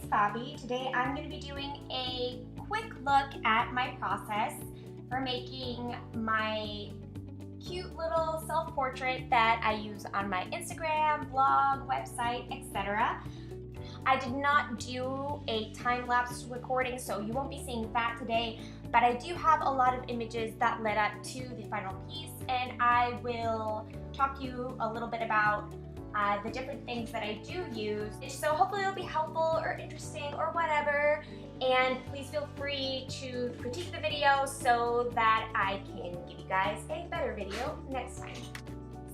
Fabi. Today I'm going to be doing a quick look at my process for making my cute little self-portrait that I use on my Instagram, blog, website, etc. I did not do a time-lapse recording, so you won't be seeing that today, but I do have a lot of images that led up to the final piece, and I will talk to you a little bit about the different things that I do use. So hopefully it'll be helpful or interesting or whatever, and please feel free to critique the video so that I can give you guys a better video next time.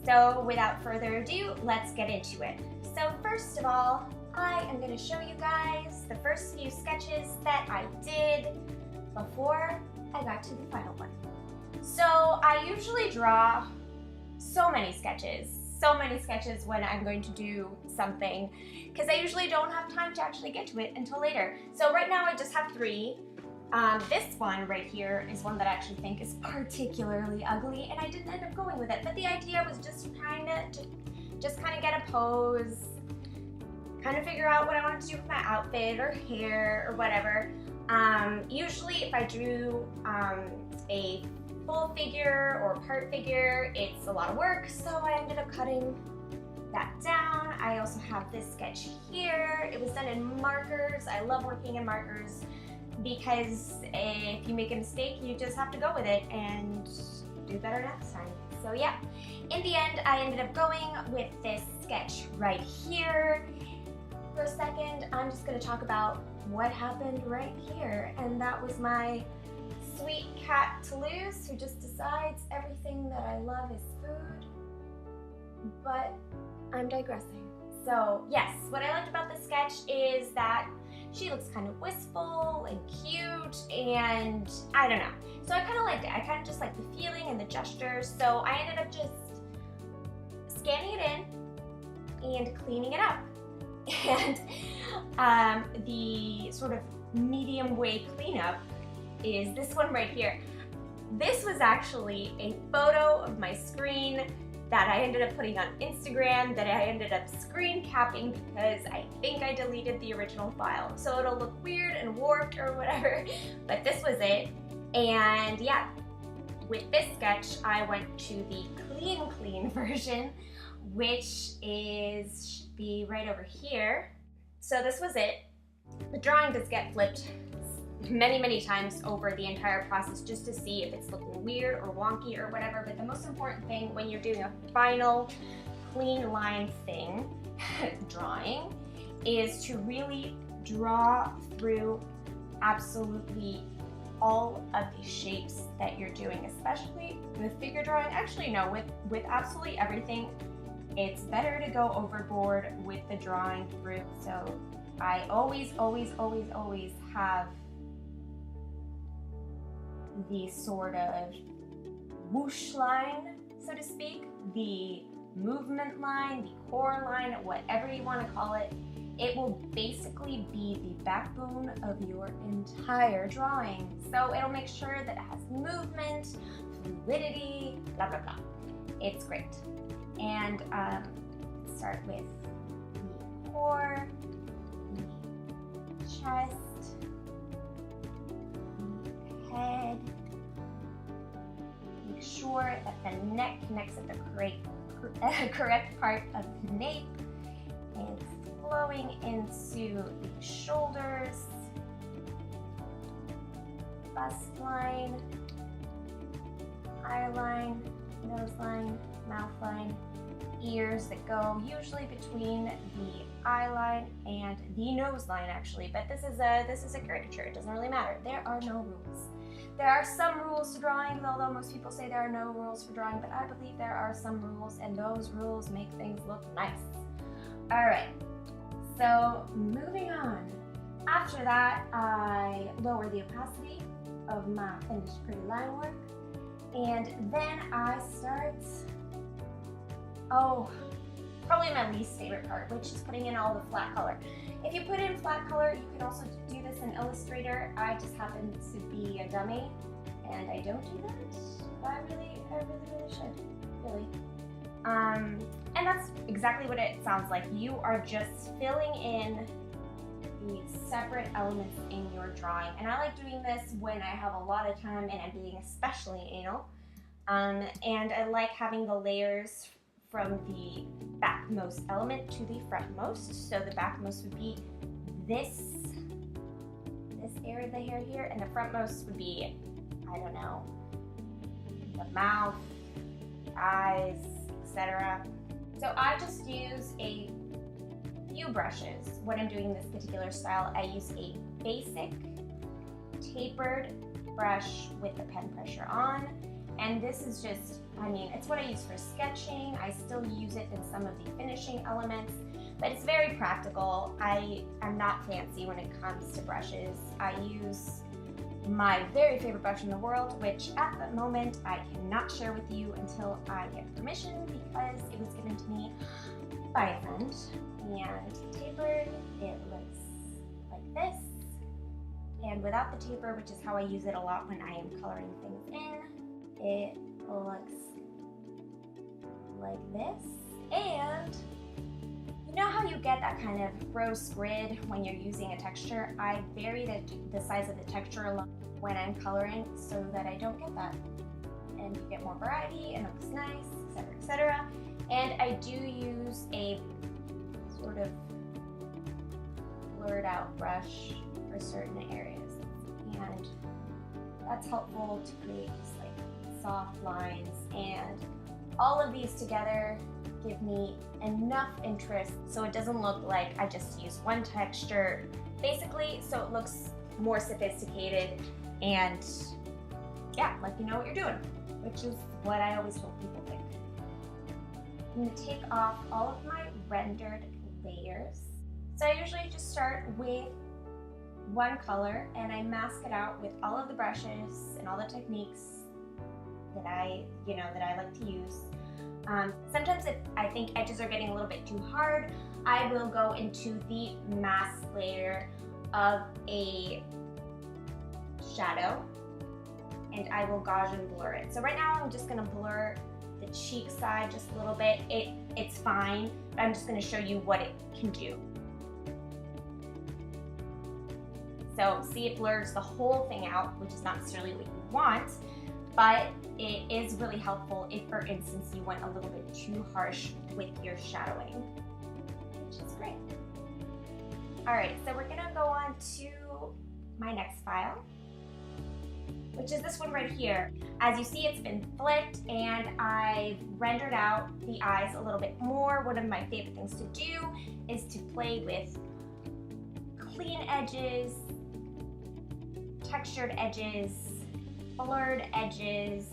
So without further ado, let's get into it. So first of all, I am going to show you guys the first few sketches that I did before I got to the final one. So I usually draw so many sketches when I'm going to do something, because I usually don't have time to actually get to it until later. So right now I just have 3. This one right here is one that I actually think is particularly ugly, and I didn't end up going with it. But the idea was just kind of get a pose, kind of figure out what I wanted to do with my outfit or hair or whatever. Usually if I drew a full figure or part figure, it's a lot of work, so I ended up cutting that down. I also have this sketch here. It was done in markers. I love working in markers because if you make a mistake, you just have to go with it and do better next time. So yeah, in the end, I ended up going with this sketch right here. For a second, I'm just going to talk about what happened right here, and that was my sweet cat Toulouse, who just decides everything that I love is food. But I'm digressing. So yes, what I liked about this sketch is that she looks kind of wistful and cute, and I don't know. So I kind of liked it. I kind of just liked the feeling and the gestures. So I ended up just scanning it in and cleaning it up. And the sort of medium way cleanup is this one right here. This was actually a photo of my screen that I ended up putting on Instagram, that I ended up screen capping because I think I deleted the original file. So it'll look weird and warped or whatever, but this was it. And yeah, with this sketch, I went to the clean version, which should be right over here. So this was it. The drawing does get flipped many times over the entire process just to see if it's looking weird or wonky or whatever, but the most important thing when you're doing a final clean line thing, drawing, is to really draw through absolutely all of the shapes that you're doing, especially with figure drawing. Actually no, with absolutely everything, it's better to go overboard with the drawing through. So I always have the sort of whoosh line, so to speak, the movement line, the core line, whatever you want to call it. It will basically be the backbone of your entire drawing. So it'll make sure that it has movement, fluidity, blah blah blah. It's great. And start with the core, the chest, the head. Make sure that the neck connects at the correct part of the nape, and it's flowing into the shoulders, bust line, eye line, nose line, mouth line, ears that go usually between the eye line and the nose line actually, but this is a caricature, it doesn't really matter. There are no rules. There are some rules to drawing, although most people say there are no rules for drawing, but I believe there are some rules, and those rules make things look nice. Alright, so moving on. After that, I lower the opacity of my finished pretty line work, and then I start, probably my least favorite part, which is putting in all the flat color. If you put in flat color, you can also do this in Illustrator. I just happen to be a dummy, and I don't do that. But I really should, really. And that's exactly what it sounds like. You are just filling in the separate elements in your drawing. And I like doing this when I have a lot of time and I'm being especially anal. And I like having the layers from the backmost element to the frontmost. So the backmost would be this area of the hair here, and the frontmost would be, I don't know, the mouth, eyes, etc. So I just use a few brushes when I'm doing this particular style. I use a basic tapered brush with the pen pressure on, and this is just, I mean, it's what I use for sketching. I still use it in some of the finishing elements, but it's very practical. I'm not fancy when it comes to brushes. I use my very favorite brush in the world, which at the moment I cannot share with you until I get permission because it was given to me by a friend. And tapered, it looks like this. And without the taper, which is how I use it a lot when I am coloring things in, it looks like this. And you know how you get that kind of gross grid when you're using a texture? I vary the size of the texture a lot when I'm coloring so that I don't get that. And you get more variety and it looks nice, etc., etc. And I do use a sort of blurred out brush for certain areas. And that's helpful to create just like soft lines. And all of these together give me enough interest so it doesn't look like I just used one texture, basically, so it looks more sophisticated and yeah, like you know what you're doing, which is what I always hope people think. I'm going to take off all of my rendered layers. So I usually just start with one color and I mask it out with all of the brushes and all the techniques that I like to use. Sometimes if I think edges are getting a little bit too hard, I will go into the mask layer of a shadow and I will Gaussian blur it. So right now I'm just gonna blur the cheek side just a little bit. It's fine, but I'm just gonna show you what it can do. So see, it blurs the whole thing out, which is not necessarily what you want, but it is really helpful if, for instance, you went a little bit too harsh with your shadowing, which is great. All right, so we're gonna go on to my next file, which is this one right here. As you see, it's been flipped and I've rendered out the eyes a little bit more. One of my favorite things to do is to play with clean edges, textured edges, blurred edges,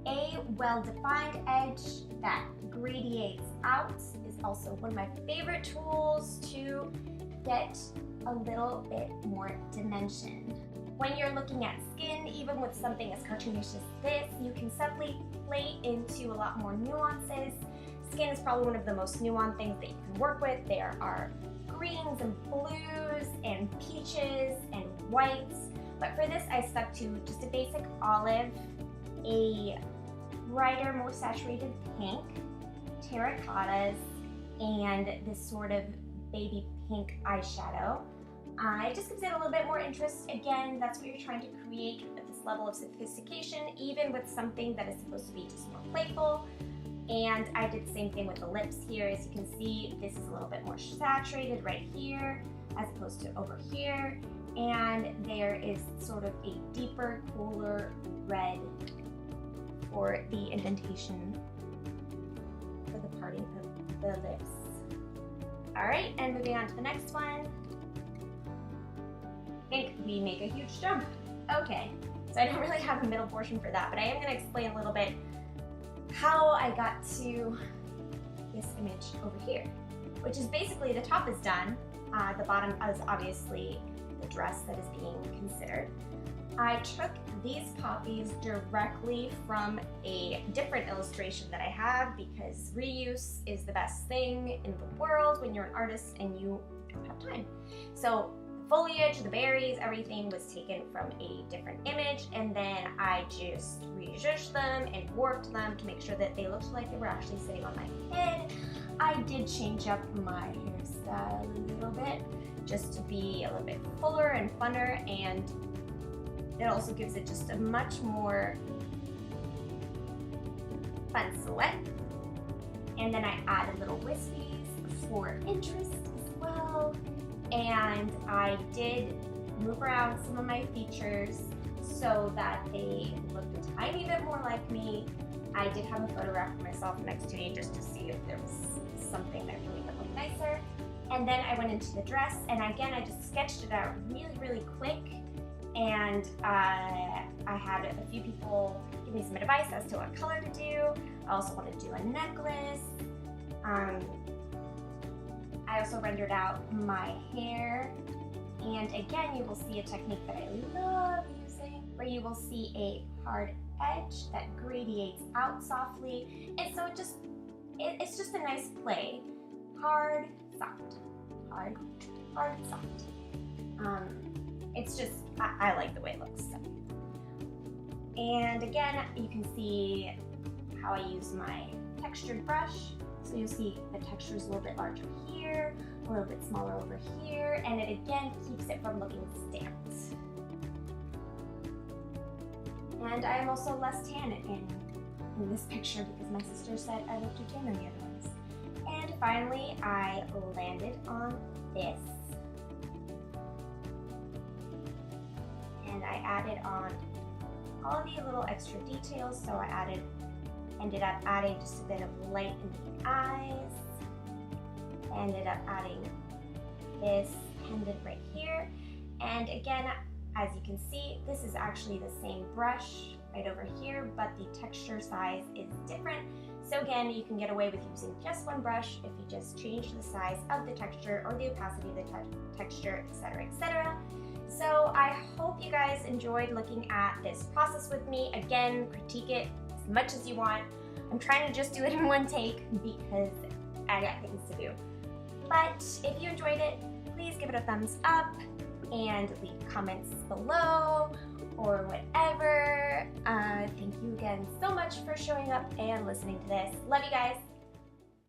a well-defined edge that gradiates out is also one of my favorite tools to get a little bit more dimension. When you're looking at skin, even with something as cartoonish as this, you can subtly play into a lot more nuances. Skin is probably one of the most nuanced things that you can work with. There are greens and blues and peaches and whites. But for this, I stuck to just a basic olive, a brighter, more saturated pink, terracottas, and this sort of baby pink eyeshadow. It just gives it a little bit more interest. Again, that's what you're trying to create with this level of sophistication, even with something that is supposed to be just more playful. And I did the same thing with the lips here. As you can see, this is a little bit more saturated right here as opposed to over here. And there is sort of a deeper, cooler red for the indentation for the parting of the lips. All right, and moving on to the next one. I think we make a huge jump. Okay, so I don't really have a middle portion for that, but I am going to explain a little bit how I got to this image over here, which is basically the top is done. The bottom is obviously the dress that is being considered. I took these copies directly from a different illustration that I have because reuse is the best thing in the world when you're an artist and you don't have time. So foliage, the berries, everything was taken from a different image, and then I just rejudged them and warped them to make sure that they looked like they were actually sitting on my head. I did change up my hairstyle a little bit just to be a little bit fuller and funner, and it also gives it just a much more fun silhouette. And then I added little wispies for interest as well. And I did move around some of my features so that they looked a tiny bit more like me. I did have a photograph of myself next to me just to see if there was something that could make it look nicer. And then I went into the dress, and again, I just sketched it out really quick. And I had a few people give me some advice as to what color to do. I also wanted to do a necklace. I also rendered out my hair, and again you will see a technique that I love using where you will see a hard edge that gradiates out softly, and so it's just a nice play. Hard, soft, hard, soft. It's just, I like the way it looks. So. And again, you can see how I use my textured brush. So you'll see the texture is a little bit larger here, a little bit smaller over here, and it again keeps it from looking stamped. And I am also less tan in this picture because my sister said I look too tan in the other ones. And finally, I landed on this. And I added on all the little extra details, so I ended up adding just a bit of light in the eyes. I ended up adding this pendant right here. And again, as you can see, this is actually the same brush right over here, but the texture size is different. So again, you can get away with using just one brush if you just change the size of the texture or the opacity of the texture, etc., etc. So I hope you guys enjoyed looking at this process with me. Again, critique it as much as you want. I'm trying to just do it in one take because I got things to do. But if you enjoyed it, please give it a thumbs up and leave comments below or whatever. Thank you again so much for showing up and listening to this. Love you guys.